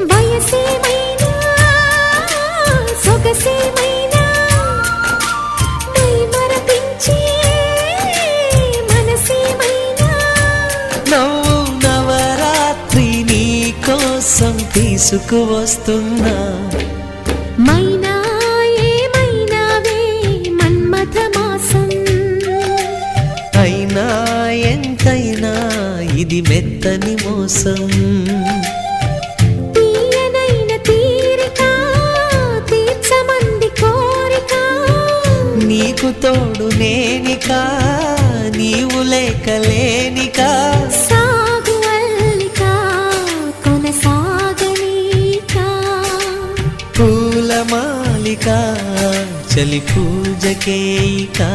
వయసేమైనా సొగసేమైనా మరపించే మనసేమైనా నవ్వు నవరాత్రి నీ కోసం తీసుకువస్తున్నా మైనా ఏమైనావే మన్మథ మాసం అయినా ఎంతైనా ఇది మెత్తని మోసం తీయనైన తీరిక తీర్చమంది కోరిక నీకు తోడు నేనికా నీవు లేకలేనికా సాగు అల్లిక కొనసాగనీక పూల మాలిక చలి పూజకేయికా